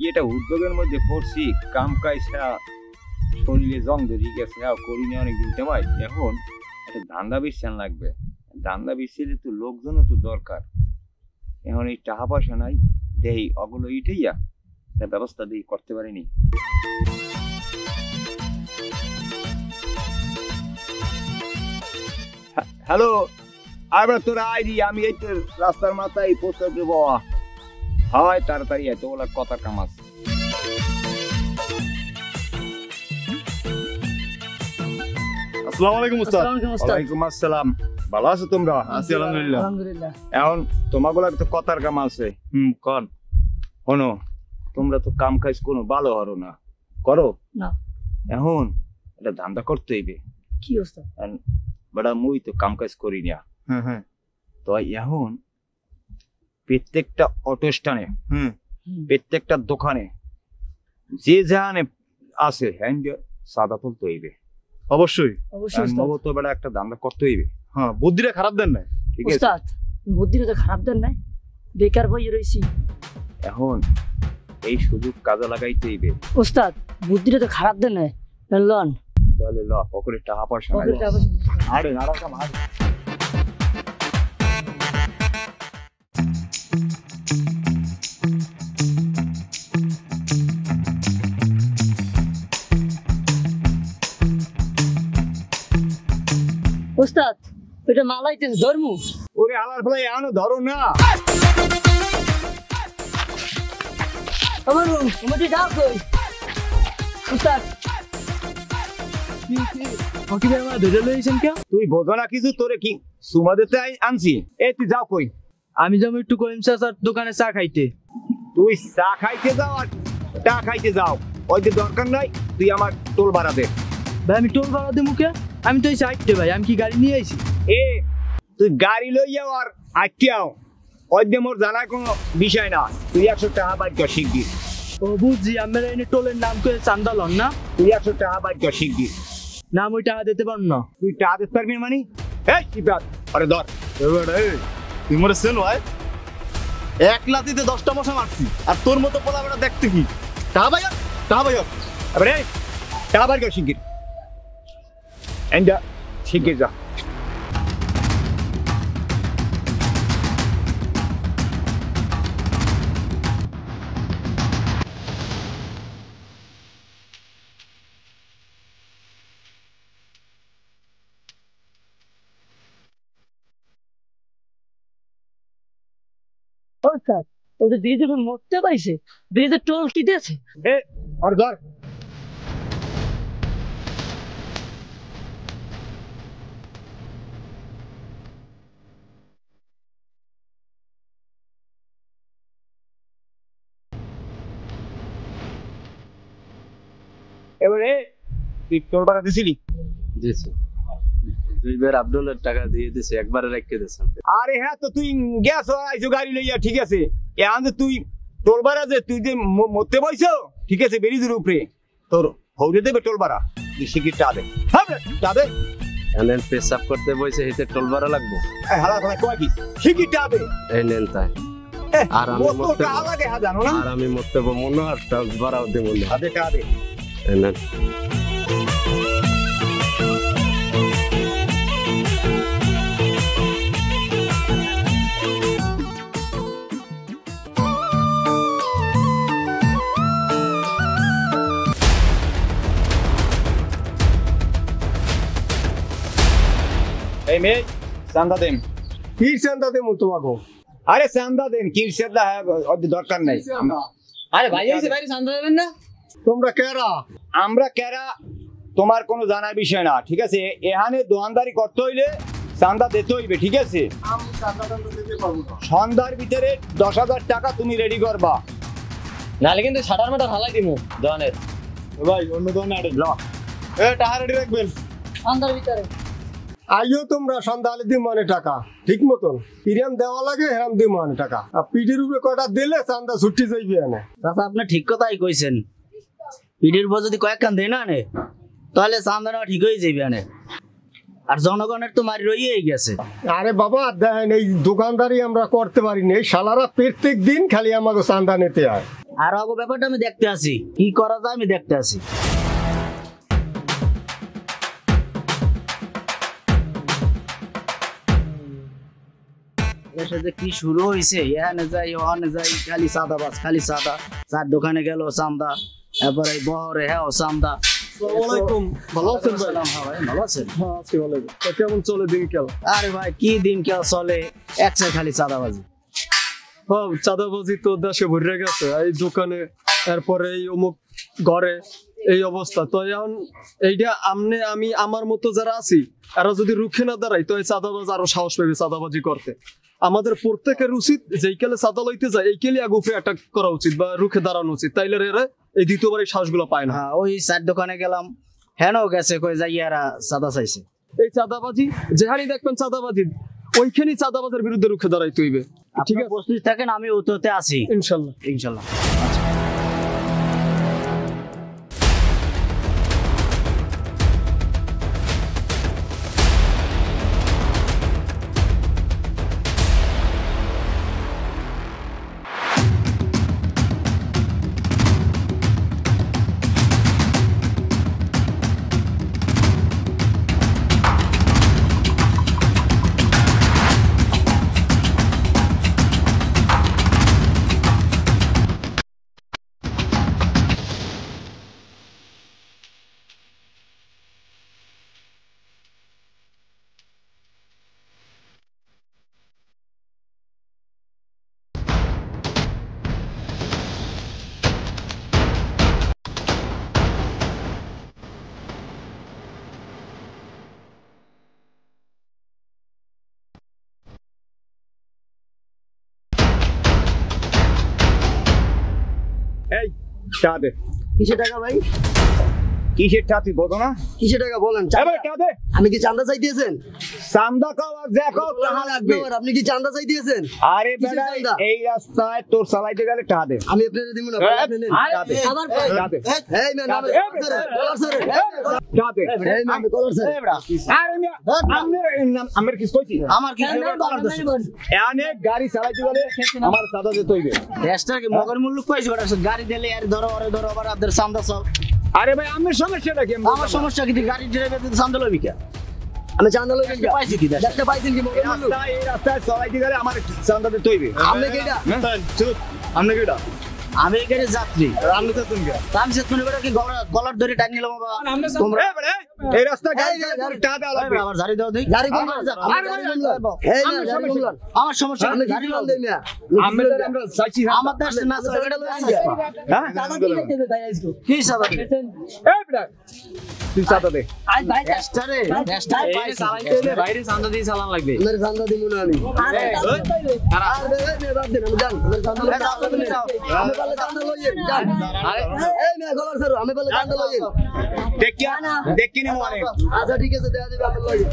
এটা উদ্যোগের মধ্যে পড়ছি, কাম কাইসা শরীরে জং ধরে গেছে, করি না অনেকদিন ভাই। এখন একটা ধান্দা বিছান লাগবে, ধান্দা বিছলে তো লোকজনও তো দরকার। এখন এই টাকা পয়সা নাই, দেই ওগুলো ইটেইয়া ব্যবস্থা দিয়ে করতে পারিনি। হ্যালো, আমরা তোরা আইডি, আমি এই তো রাস্তার মাথায় পোস্টার দেবো। হয় তাড়াতাড়ি এত বলা কথা কামাস। আসসালামু আলাইকুম উস্তাদ। ওয়ালাইকুম আসসালাম। ভালো আছো তোমরা? আছি আলহামদুলিল্লাহ। আলহামদুলিল্লাহ। এখন তোমাগুলার তো কথার কাম আছে। কোন শোনো, তোমরা তো কাম কাজ কোনো ভালো হরো না, করো না। এখন এটা ধান্দা করতে হইবে। কি অবস্থা? বেটা মুই তো কাম কাজ করি না। হ্যাঁ তো এখন প্রত্যেকটা অটো স্ট্যান্ডে, প্রত্যেকটা দোকানে যে জানে আছে হ্যান্ড সাদা তুলতে হইবে। অবশ্যই তো বেটা একটা ধান্দা করতে হইবে। হ্যাঁ, বুদ্ধিটা খারাপ দেন না। ঠিক আছে উস্তাদ, বুদ্ধিটা তো খারাপ দেন নাই, বেকার বইয়ে রইছি। এখন এই সুযোগ কাজে লাগাইতে হইবে। উস্তাদ, বুদ্ধিটা তো খারাপ দেন নাই, লন তাহলে ল পকেটে টাকা পয়সা নাই। আরে নারাকাম আরে উস্তাদ, এটা মালাইতেছে ধর্ম। ওরে আলার ফলে আনো ধরো না। আমার তোমাকে ডাক কই উস্তাদ। তুই বোঝো না কিছু, তোরে কি সুমা দিতে আনছি? এই তুই যাও কই? আমি যাবো একটু করিম চাচার দোকানে চা খাইতে। তুই চা খাইতে যাও আর চা খাইতে যাও, ওই যে দরকার নাই। তুই আমার টোল ভাড়া দে। ভাই আমি টোল ভাড়া দেবো কে? আমি তো এই সাইডে ভাই, আমি কি গাড়ি নিয়ে আইছি? এ তুই গাড়ি লইয়াও আর আটকেও, ওই যে মোর জানার কোনো বিষয় না। তুই 100 টাকা বাইর কর শিখবি। ও বুঝছি, আমরা এনে টোলের নাম করে চান্দা লন না। তুই 100 টাকা বাইর কর শিখবি। নাম ওই টাকা দিতে পারো না। তুই টাকা দিতে পারবি মানে? এই কি বাত? আরে ধর তুই মরে সেন ভাই, এক লাতিতে 10টা মশা মারছি, আর তোর মতো পোলা বেটা দেখতে কি? টাকা ভাই আরে টাকা বাইর কর শিখবি। এন্ডা শিখে যা। উস্তাদ, ওদের ব্রিজে মরতে পাইছে, ব্রিজে টোল কি দিয়েছে? এ আর ধর। এবারে তুই টোল ভাড়া দিছিলি? দিয়েছি, 2 বার আব্দুলের টাকা দিয়ে দিছে, একবারে রেখে দিয়েছেন। আরে হ্যাঁ, তো তুই গ্যাস আইছো গাড়ি লইয়া, ঠিক আছে। এখন যে তুই টোল ভাড়া যে তুই যে মরতে বইছো, ঠিক আছে, ব্রিজের উপরে তোর হৌরে দেবে টোল ভাড়া। তুই শিগগির টা দে। হ্যাঁ টা দে। এনেন পেশাব করতে বইছে, হিতে টোল ভাড়া লাগবো। হালা ভাই কয় কি শিগগির টা দে। এই নেন তাই। আর আমি মরতে লাগে, হ্যাঁ জানো না? আর আমি মরতে মনে আর টোল ভাড়াও দেব না। আদে টা দে। এনেন এই মেয়ে চান্দা দেন। কি চান্দা দেবো তোমাকে? আরে চান্দা দেন, কি চান্দা দরকার নাই। আরে ভাই এসে বাইরে চান্দা দেবেন না? তোমরা কেরা? আমরা কেরা তোমার কোনো জানার বিষয় না, ঠিক আছে। এখানে দোকানদারি করতে হইলে চান্দা দিতে হইবে, ঠিক আছে। সন্ধ্যার ভিতরে 10,000 টাকা তুমি রেডি করবা, নালে কিন্তু ছাটার মাটার হালাই দিমু দোকানের। ভাই অন্য দোকানে আড়ে ল। টাকা রেডি রাখবেন আন্দার ভিতরে। আইও তোমরা সন্ধ্যালে দিই মানে টাকা ঠিক মতন কিরাম দেওয়া লাগে, হেরাম দিই মানে টাকা। আর পিঠের উপরে কটা দিলে চান্দা ছুটি যাইবে এনে। চাচা আপনি ঠিক কথাই কইছেন, পিঠের উপর যদি কয়েকখান দেয় না নে, তাহলে চান্দা নেওয়া ঠিক হয়ে যাবে এনে। আর জনগণের তো মারি রইয়েই গেছে। আরে বাবা দেখেন, এই দোকানদারি আমরা করতে পারি না। এই শালারা প্রত্যেক দিন খালি আমাকে চান্দা নিতে হয়। আর আগো ব্যাপারটা আমি দেখতে আসি, কি করা যায় আমি দেখতে আসি। এর সাথে কি শুরু হয়েছে, এখানে যাই ওখানে যাই, খালি সাদাবাজ, খালি সাদা। চার দোকানে গেল চান্দা, এরপরে বহরে হ্যাঁ চান্দা। আসসালামাইকুম, ভালো আছেন ভাই? হ্যাঁ ভাই, ভালো আছেন? হ্যাঁ আছি ভালো। তো কেমন চলে দিনকাল? আরে ভাই কি দিন কেউ চলে, একসাথে খালি চাঁদাবাজি। হ্যাঁ, চাঁদাবাজি তো দেশে ভরে গেছে, এই দোকানে, এরপরে এই অমুক ঘরে, এই অবস্থা। তো এখন এইটা আমি আমার মতো যারা আছি এরা যদি রুখে না দাঁড়াই তো এই চাঁদাবাজ আরো সাহস পাবে চাঁদাবাজি করতে। আমাদের প্রত্যেকের উচিত যেই কেলে চাঁদা লইতে যায় এই কেলে আগে উপরে অ্যাটাক করা উচিত বা রুখে দাঁড়ানো উচিত, তাইলে এরা এই দ্বিতীয়বার এই সাহসগুলো পায় না। হ্যাঁ, ওই চার দোকানে গেলাম, হ্যাঁ গেছে কই যাই এরা চাঁদা চাইছে। এই চাঁদাবাজি যেখানেই দেখবেন চাঁদাবাজি, ওইখানেই চাঁদাবাজের বিরুদ্ধে রুখে দাঁড়াইতে হইবে। ঠিক আছে, প্রস্তুত থাকেন, আমি উত্তরতে আছি ইনশাল্লাহ। ইনশাল্লাহ। এই টাকা দে। কিসের টাকা ভাই? কিসের টাকা তুই বলো না? কিসের টাকা বলেন? এবার টাকা দে। আমি কি চাঁদা চাইতেছেন? চান্দা খাও আর যা খাও টাকা লাগবে। আপনি কি চাঁদা চাইতেছেন? আরে কিসের বেটা চাঁদা? এই রাস্তায় তোর চালাইতে গেলে টাকা দে। আমি আপনাদের দিব না। আপনি নেন। টাকা দে। আবার টাকা দে। এই ম্যান, আমি কলার স্যার। টাকা দে। এই ম্যান, আমি কলার স্যার। আরে মিয়া, আমার কি কইছি? আমার কি এখানে গাড়ি চালাইতে গেলে আমার চাঁদা দিতে হইবে। দেশটা কি মগর মূল্য কইছে ওটা, গাড়ি দিলে আর ধরো আবার আপনাদের চান্দা সব। আরে ভাই আমার সমস্যাটা কি? আমার সমস্যা কি, গাড়ি ড্রাইভার চান্দা লবি কে? আমি চাঁদা লইবেন কি? পাইছি কি দেশ? দেখতে পাইছেন কি মগর মুল্লুক? এই রাস্তায় চালাইতে গেলে আমার চাঁদা দিতে হইবে। আপনি কি এটা? চুপ। আপনি কি এটা? আমি এখানে যাত্রী, আপনি তো তুমি আমি সে তুমি কি গলার ধরে টান নিলাম বাবা? তোমরা এই রাস্তা গাড়ি চালাইতে টাকা দেওয়া লাগবে। আবার ঝাড়ি দাও দেই। গাড়ি কোন? আমার এই ম্যান, গাড়ি কোন? আমার সমস্যা আপনি কি? গাড়ি কোন দেন মিয়া? আমরা চাইছি আমার দেশ না এটা লই আসছে। হ্যাঁ চাঁদা কি দেখতে তাই আইছো? কি সাদা? এই বেটা তুই চাঁদা দে। আজ ভাই দেশটারে এই চালাইতে হলে বাইরে চান্দা দিয়ে চালান লাগবে। আমার চাঁদা দিব না আমি। আরে মেয়ে বাদ দেন, আমি জান। আমার চাঁদা লইবেন। আমি বলে চাঁদা লইয়েন, জান। এই মেয়ে কলার স্যার, আমি বলে চাঁদা লইয়েন। দেখি নি মানে আচ্ছা ঠিক আছে, দেয়া দিবে, আপনি লইয়েন।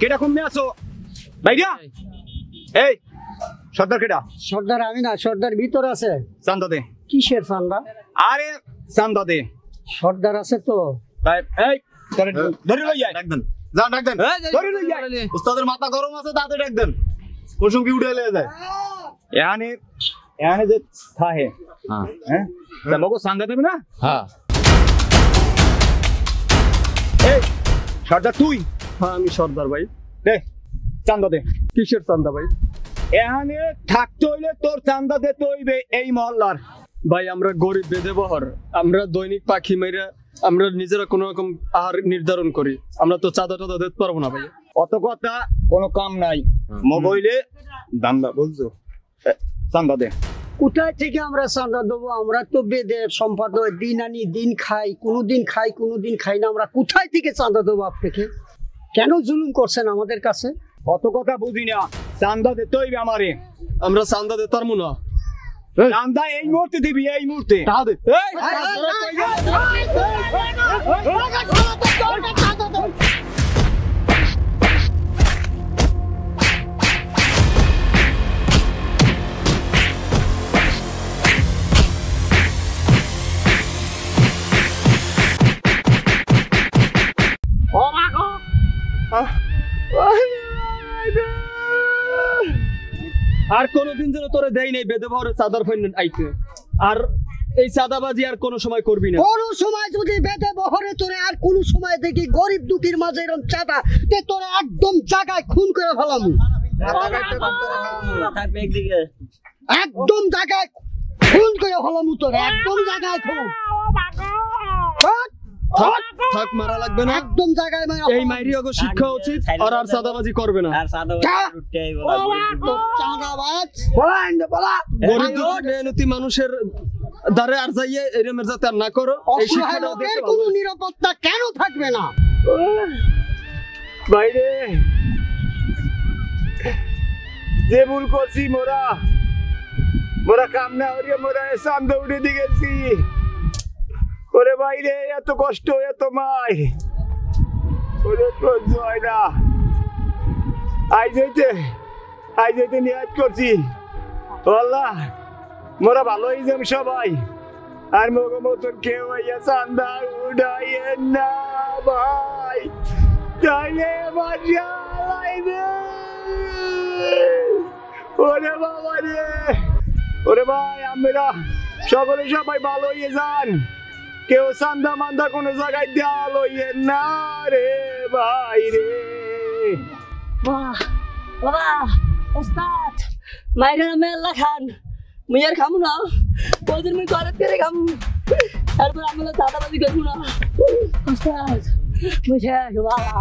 কেডা কমে আসো ভাইরা? এই সর্দার কেডা? সর্দার আমি না, সর্দার ভিতর আছে। চান্দা দে। কিসের চান্দা? আরে চান্দা দে। সর্দার আছে তো। তাই এই ধরে লই যায় ডাক দেন। যা ডাক দেন। ধরে লই যায়। উস্তাদের মাথা গরম আছে, তাতে ডাক দেন। ওসব কি উঠে লয়ে যায়? এখানে যে থাহে হ্যাঁ তা লোক চান্দা দেবে না? হ্যাঁ এই সর্দার তুই হ্যাঁ আমি সর্দার ভাই। দে চান্দা দে। কিসের চান্দা ভাই? এখানে থাকতে হইলে তোর চান্দা দিতে হইবে এই মহল্লার। ভাই আমরা গরিব বেদে বহর, আমরা দৈনিক পাখি মেরা আমরা নিজেরা কোনো রকম আহার নির্ধারণ করি, আমরা তো চাঁদা টাদা দিতে পারবো না ভাই। অত কথা কোনো কাম নাই, মগইলে দান্দা বুঝছো? চান্দা দে। কোথায় থেকে আমরা চাঁদা দেবো? আমরা তো বেদে সম্পাদ দিন আনি দিন খাই, কোনোদিন খাই না। আমরা কোথায় থেকে চাঁদা দেবো আপনাকে? কেন জুলুম করছেন আমাদের কাছে? কত কথা বুঝি না, চান্দা দিতে হইবে আমারে। আমরা চান্দা দিতে পারবো না। চান্দা এই মুহূর্তে দিবি, এই মুহূর্তে। আর কোনোদিন যেন তোরে দেই নাই বেদে ভরে চাঁদার ফাইন আইতে। আর এই চাঁদাবাজি আর কোনো সময় করবি না। কোনো সময় যদি বেদে বহরে তোরে আর কোন সময় দেখি গরিব দুঃখীর মাঝে এরকম চাঁদা তে তোরে একদম জায়গায় খুন করে ফেলাম। একদম জায়গায় খুন করে ফেলাম তোরে, একদম জায়গায় খুন। থাক মারা লাগবে না, একদম জায়গায় এই মাইরি ওগো শিক্ষা উচিত। আর আর চাঁদাবাজি করবে না। গরিব দুঃখী মেহনতি মানুষের দ্বারে আর যাইয়ে এরমের যাতে আর না করো, এই শিক্ষাটা দেখতে ভালো। কোনো নিরাপত্তা কেন থাকবে না? বাইরে যে ভুল করছি মোরা কাম না হরিয়ে মোরা চান্দা উঠে দিয়ে গেছি। ওরে বাইরে এত কষ্ট, এত মাই, ওরে সহ্য হয় না। আজ হইতে নিয়াজ করছি, আল্লাহ মোরা ভালো হয়ে যাম সবাই। আর মগো মতন কেউ হইয়া চান্দা উঠাইয়েন না ভাই, তাইলে আমার জ্বালাইবে। ওরে বাবা রে, ওরে ভাই আমরা সবাই ভালো হয়ে যান। কেউ চান্দা মান্দা কোনো জায়গায় দেওয়া লইয়েন না রে ভাই রে। বাবা ওস্তাদ মাইরা মেলা খান, মুই আর খামু না। ওদের মুই ঘরে করে খামু, তারপর আমি দাদাবাজি করবো না। ওস্তাদ বুঝে বাবা।